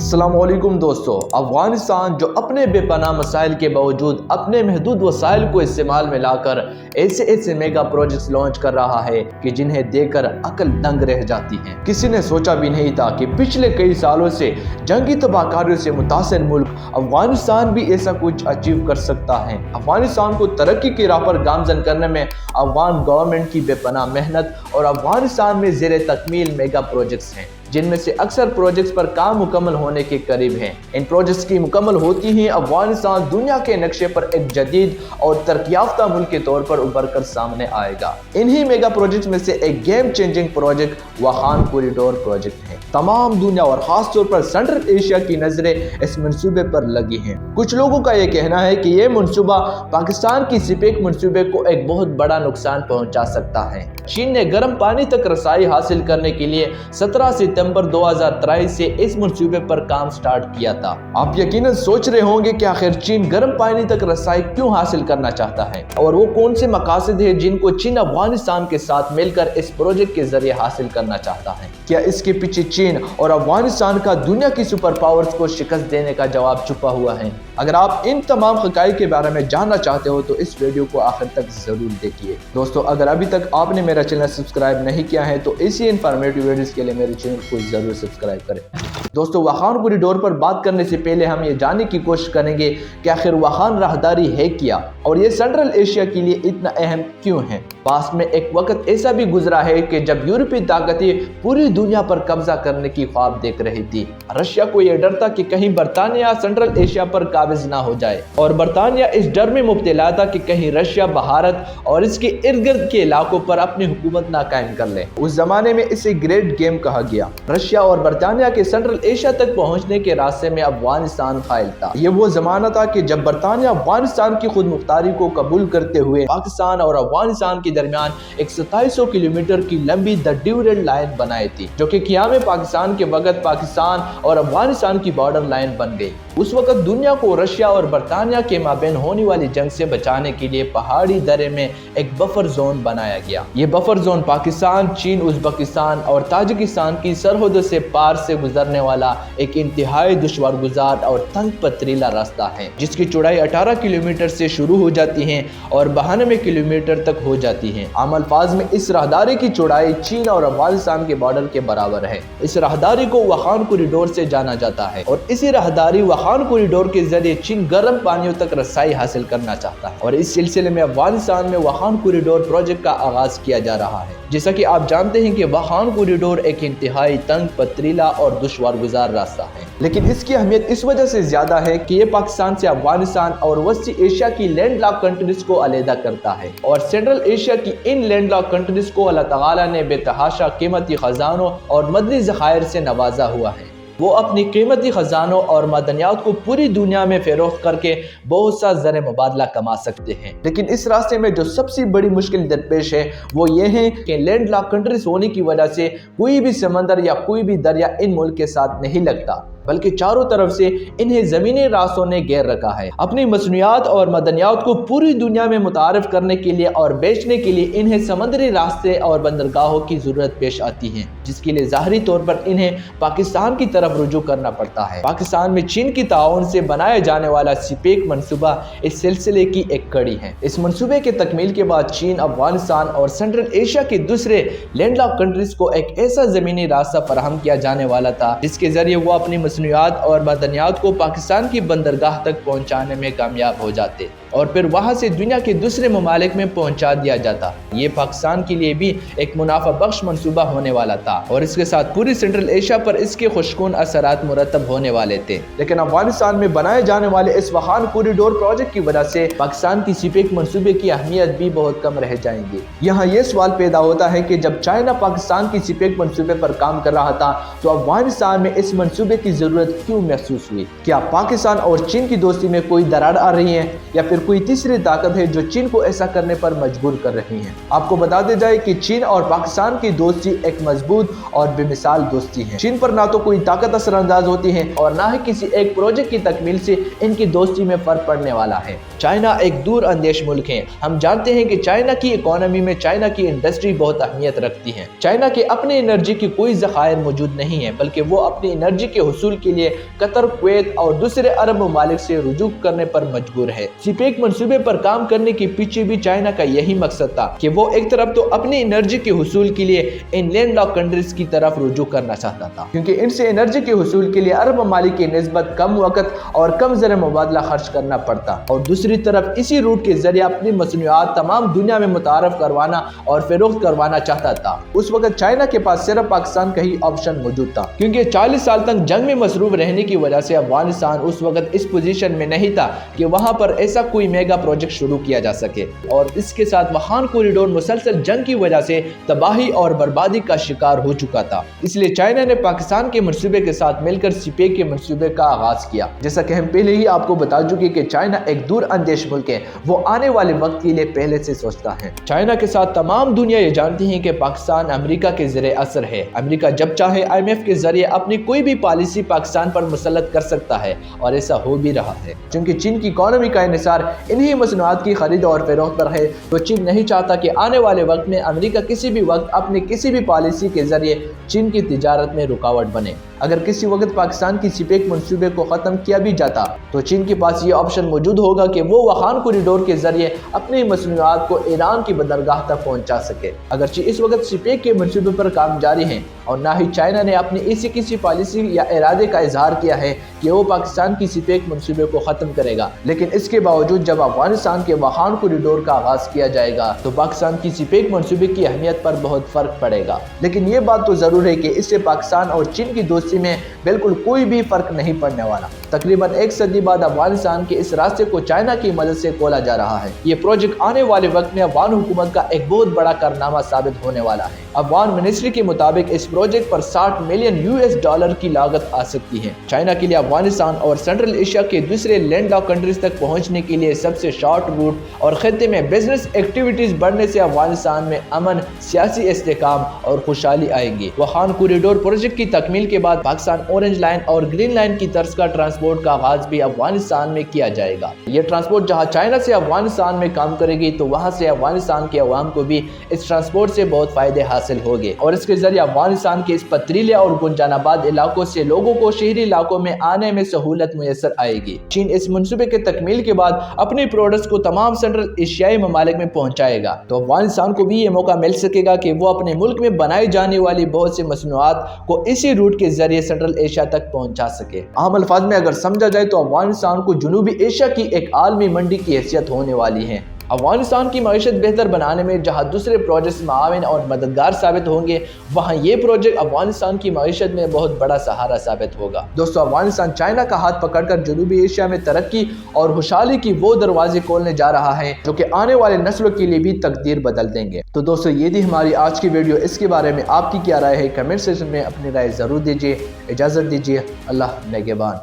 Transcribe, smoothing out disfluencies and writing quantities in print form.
अस्सलाम वालेकुम दोस्तों। अफगानिस्तान जो अपने बेपनाह मसाइल के बावजूद अपने महदूद वसाइल को इस्तेमाल में लाकर ऐसे मेगा प्रोजेक्ट्स लॉन्च कर रहा है कि जिन्हें देखकर अकल दंग रह जाती है। किसी ने सोचा भी नहीं था कि पिछले कई सालों से जंगी तबाहकारियों से मुतासर मुल्क अफगानिस्तान भी ऐसा कुछ अचीव कर सकता है। अफगानिस्तान को तरक्की की राह पर गामजन करने में अफगान गवर्नमेंट की बेपनाह मेहनत और अफगानिस्तान में ज़ेरे तकमील मेगा प्रोजेक्ट्स हैं, जिनमें से अक्सर प्रोजेक्ट्स पर काम मुकम्मल होने के करीब हैं। इन प्रोजेक्ट्स की मुकम्मल होती ही अफगानिस्तान दुनिया के नक्शे पर एक जदीद और तरक्याफ्ता मुल्क के तौर पर उभर कर सामने आएगा। इन्हीं मेगा प्रोजेक्ट्स में से एक game changing project Wakhan corridor project है। तमाम दुनिया और खास तौर पर सेंट्रल एशिया की नजरें इस मंसूबे पर लगी हैं। कुछ लोगों का यह कहना है कि यह मंसूबा पाकिस्तान की सिपेक मंसूबे को एक बहुत बड़ा नुकसान पहुंचा सकता है। चीन ने गर्म पानी तक रसाई हासिल करने के लिए 17 सितंबर 2023 से इस मंसूबे पर काम स्टार्ट किया था। आप यकीनन सोच रहे होंगे कि आखिर चीन गर्म पानी तक रसाई क्यों हासिल करना चाहता है और वो कौन से मकासद है जिनको चीन अफगानिस्तान के साथ मिलकर इस प्रोजेक्ट के जरिए हासिल करना चाहता है। क्या इसके पीछे चीन और अफगानिस्तान का दुनिया की सुपर पावर्स को शिकस्त देने का जवाब छुपा हुआ है? अगर आप इन तमाम हक़ाइक़ के बारे में जानना चाहते हो तो इस वीडियो को आखिर तक जरूर देखिए। दोस्तों, अगर अभी तक आपने मेरा चैनल सब्सक्राइब नहीं किया है तो इसी इन्फॉर्मेटिव वीडियोस के लिए मेरे चैनल को जरूर सब्सक्राइब करें। दोस्तों, वाखान कॉरिडोर पर बात करने से पहले हम ये जानने की कोशिश करेंगे कि आखिर वाखान राहदारी है क्या और ये सेंट्रल एशिया के लिए इतना अहम क्यों है। पास में एक वक्त ऐसा भी गुजरा है कि जब यूरोपीय ताकतें पूरी दुनिया पर कब्जा करने की ख्वाब देख रही थी। रशिया को यह डर था कि कहीं बरतानिया सेंट्रल एशिया पर काबिज ना हो जाए और बरतानिया इस डर में मुब्तला था कि कहीं रशिया भारत और इसके इर्द गिर्द के इलाकों पर अपनी हुकूमत ना कायम कर ले। उस जमाने में इसे ग्रेट गेम कहा गया। रशिया और बरतानिया के सेंट्रल एशिया तक पहुंचने के रास्ते में अफगानिस्तान फाइल था। ये वो जमाना था कि जब बरतानिया अफगानिस्तान की खुद मुख्तारी को कबूल करते हुए पाकिस्तान और अफगानिस्तान के दरमियान एक 2700 किलोमीटर की लंबी द ड्यूरेंट लाइन बनाई थी, जो कि क़याम पाकिस्तान के वक्त पाकिस्तान और अफगानिस्तान की बॉर्डर लाइन बन गई। उस वक्त दुनिया को रशिया और बरतानिया के माबेन होने वाली जंग से बचाने के लिए पहाड़ी दर्रे में एक बफर जोन बनाया गया। ये बफर जोन पाकिस्तान, चीन, उज़्बेकिस्तान और ताजिकिस्तान की सरहदों से पार से गुजरने वाला एक इंतहाई दुश्वार गुजार और तंग पथरीला रास्ता है, जिसकी चौड़ाई 18 किलोमीटर से शुरू हो जाती है और 92 किलोमीटर तक हो जाती है। आम अल्फाज में इस राहदारी की चौड़ाई चीन और अफगानिस्तान के बॉर्डर के बराबर है। इस राहदारी को वाखान कॉरिडोर से जाना जाता है और इसी राहदारी वाखान कॉरिडोर के जरिए चीन गर्म पानियों तक रसाई हासिल करना चाहता है और इस सिलसिले में अफगानिस्तान में वाखान कॉरिडोर प्रोजेक्ट का आगाज किया जा रहा है। जैसा कि आप जानते हैं कि वाखान कॉरिडोर एक इंतहाई तंग, पथरीला और दुश्वार गुजार रास्ता है, लेकिन इसकी अहमियत इस वजह से ज्यादा है कि ये पाकिस्तान से अफगानिस्तान और वस्ती एशिया की लैंड लॉक कंट्रीज को अलहदा करता है और सेंट्रल एशिया की इन लैंड लॉक कंट्रीज को अल्लाह ताला ने बेतहाशा कीमती खजानों और मदनी ज़खायर से नवाजा हुआ है। वो अपनी कीमती खजानों और मदनियात को पूरी दुनिया में फरोख्त करके बहुत सा ज़र मुबादला कमा सकते हैं। लेकिन इस रास्ते में जो सबसे बड़ी मुश्किल दरपेश है वो ये है कि लैंड लॉक कंट्रीज होने की वजह से कोई भी समंदर या कोई भी दरिया इन मुल्क के साथ नहीं लगता, बल्कि चारों तरफ से इन्हें ज़मीनी रास्तों ने घेर रखा है। अपनी मसनूयात और मदनियात को पूरी दुनिया में मुतारफ करने के लिए और बेचने के लिए इन्हें समुद्री रास्ते और बंदरगाहों की ज़रूरत पेश आती है, जिसके लिए ज़ाहरी तौर पर इन्हें पाकिस्तान की तरफ रुजू करना पड़ता है। पाकिस्तान में चीन की ताउन से बनाया जाने वाला सिपेक मंसूबा इस सिलसिले की एक कड़ी है। इस मंसूबे के तकमील के बाद चीन, अफगानिस्तान और सेंट्रल एशिया के दूसरे लैंड लॉक कंट्रीज को एक ऐसा ज़मीनी रास्ता फराहम किया जाने वाला था जिसके जरिए वो अपनी मसनूयात और मदनियात को पाकिस्तान की बंदरगाह तक पहुंचाने में कामयाब हो जाते और फिर वहां से दुनिया के दूसरे ममालिक में पहुंचा दिया जाता। ये पाकिस्तान के लिए भी एक मुनाफा बख्श मंसूबा होने वाला था और इसके साथ पूरी सेंट्रल एशिया पर इसके खुशकून असरात मुरतब होने वाले थे। लेकिन अफगानिस्तान में बनाए जाने वाले इस वाखान कॉरिडोर प्रोजेक्ट की वजह से पाकिस्तान की सिपेक मंसूबे की अहमियत भी बहुत कम रह जाएंगी। यहाँ ये सवाल पैदा होता है कि जब चाइना पाकिस्तान की सिपेक मंसूबे पर काम कर रहा था तो अफगानिस्तान में इस मंसूबे की जरूरत क्यों महसूस हुई? क्या पाकिस्तान और चीन की दोस्ती में कोई दरार आ रही है या फिर कोई तीसरी ताकत है जो चीन को ऐसा करने पर मजबूर कर रही है। आपको बताते जाए कि चीन और पाकिस्तान की दोस्ती एक मजबूत और बेमिसाल दोस्ती है। चीन पर ना तो कोई ताकत असरअंदाज होती है और ना ही किसी एक प्रोजेक्ट की तकमील से इनकी दोस्ती में फर्क पड़ने वाला है। चाइना एक दूर अंदेश मुल्क है। हम जानते हैं कि चाइना की इकोनॉमी में चाइना की इंडस्ट्री बहुत अहमियत रखती है। चाइना के अपने एनर्जी की कोई ज़खायर मौजूद नहीं है, बल्कि वो अपनी एनर्जी के हुसूल के लिए कतर, कुवैत और दूसरे अरब ममालिक से रुजू करने पर मजबूर है। सीपेक मंसूबे पर काम करने के पीछे भी चाइना का यही मकसद था कि वो एक तरफ तो अपनी एनर्जी के हुसूल के लिए इन लैंडलॉक कंट्रीज की तरफ रुजू करना चाहता था, क्योंकि इनसे एनर्जी के हुसूल के लिए अरब ममालिक की निस्बत कम वक्त और कम ज़र मुबादला खर्च करना पड़ता, और दूसरी तरफ इसी रूट के जरिए अपनी मसनूआत तमाम दुनिया में मुतारफ करवाना और फरोख्त करवाना चाहता था। उस वक्त चाइना के पास सिर्फ पाकिस्तान का ही ऑप्शन मौजूद था, क्योंकि 40 साल तक जंग में मसरूफ रहने की वजह से अफगानिस्तान उस वक्त इस पोजीशन में नहीं था कि वहां पर ऐसा कोई मेगा प्रोजेक्ट शुरू किया जा सके, और इसके साथ वहान कॉरिडोर मुसलसल जंग की वजह से तबाही और बर्बादी का शिकार हो चुका था। इसलिए चाइना ने पाकिस्तान के मंसूबे के साथ मिलकर सीपेक के मंसूबे का आगाज किया। जैसा कि हम पहले ही आपको बता चुके कि चाइना एक दूर अंदेश मुल्क है, वो आने वाले वक्त के लिए पहले से सोचता है। चाइना के साथ तमाम दुनिया ये जानती है कि पाकिस्तान अमेरिका के ज़रिए असर है। अमेरिका जब चाहे IMF के जरिए अपनी कोई भी पॉलिसी पाकिस्तान पर मुसल्लत कर सकता है, और ऐसा हो भी रहा है। क्योंकि चीन की इकोनॉमी का इन्हिसार इन्हीं मसनूआत की खरीद और फरोख्त पर है, तो चीन नहीं चाहता कि आने वाले वक्त में अमेरिका किसी भी वक्त अपनी किसी भी पॉलिसी के जरिए चीन की तिजारत में रुकावट बने। अगर किसी वक्त पाकिस्तान की सीपेक मंसूबे को ख़त्म किया भी जाता तो चीन के पास ये ऑप्शन मौजूद होगा कि वो वहान कॉरिडोर के जरिए अपनी मसनूआत को ईरान की बंदरगाह तक पहुंचा सके। अगरचे इस वक्त सीपेक के मंसूबे पर काम जारी है और ना ही चाइना ने अपनी ऐसी किसी पॉलिसी या इरादे का इजहार किया है कि वो पाकिस्तान की सीपेक मंसूबे को ख़त्म करेगा, लेकिन इसके बावजूद जब अफगानिस्तान के वहान कॉरिडोर का आगाज़ किया जाएगा तो पाकिस्तान की सीपेक मंसूबे की अहमियत पर बहुत फ़र्क पड़ेगा। लेकिन ये बात तो ज़रूर है कि इससे पाकिस्तान और चीन की दोस्ती में बिल्कुल कोई भी फ़र्क नहीं पड़ने वाला। तकरीबन एक सदी बाद अफगानिस्तान के इस रास्ते को चाइना की मदद से खोला जा रहा है। ये प्रोजेक्ट आने वाले वक्त में अफगान हुकूमत का एक बहुत बड़ा कारनामा साबित होने वाला है। अफगान मिनिस्ट्री के मुताबिक इस प्रोजेक्ट पर $60 मिलियन की लागत आ सकती है। चाइना के लिए अफगानिस्तान और सेंट्रल एशिया के दूसरे लैंडलॉक कंट्रीज तक पहुंचने के लिए सबसे शॉर्ट रूट और खत्ते में बिजनेस एक्टिविटीज बढ़ने से अफगानिस्तान में अमन, सियासी इस्तेहकाम और खुशहाली आएंगी। वहान कॉरिडोर प्रोजेक्ट की तकमील के बाद पाकिस्तान ऑरेंज लाइन और ग्रीन लाइन की तर्ज का ट्रांसपोर्ट का आगाज भी अफगानिस्तान में किया जाएगा। ये ट्रांसपोर्ट जहां चाइना से अफगानिस्तान में काम करेगी तो वहां से अफगानिस्तान के अवाम को भी इस ट्रांसपोर्ट से बहुत फायदे हासिल होंगे, और इसके जरिए अफगानिस्तान के इस पथरीले और गुंजानाबाद इलाकों से लोगों को शहरी इलाकों में आने में सहूलत मुयसर आएगी। चीन इस मंसूबे के तकमील के बाद अपनी प्रोडक्ट्स को तमाम सेंट्रल एशियाई ममालिक में पहुंचाएगा, तो अफगानिस्तान को भी ये मौका मिल सकेगा कि वो अपने मुल्क में बनाई जाने वाली बहुत सी मसनूआत को इसी रूट के जरिए सेंट्रल एशिया तक पहुंचा सके। आम अल्फाज में अगर समझा जाए तो अफगानिस्तान को जनूबी एशिया की एक आलमी मंडी की हैसियत होने वाली है। अफगानिस्तान की मईशत बेहतर बनाने में जहां दूसरे प्रोजेक्ट्स माविन और मददगार साबित होंगे, वहां ये प्रोजेक्ट अफगानिस्तान की मईशत में बहुत बड़ा सहारा साबित होगा। दोस्तों, अफगानिस्तान चाइना का हाथ पकड़कर जनूबी एशिया में तरक्की और खुशहाली की वो दरवाजे खोलने जा रहा है जो कि आने वाले नस्लों के लिए भी तकदीर बदल देंगे। तो दोस्तों, ये थी हमारी आज की वीडियो। इसके बारे में आपकी क्या राय है? कमेंट सेक्शन में अपनी राय जरूर दीजिए। इजाजत दीजिए। अल्लाह नेगेबान।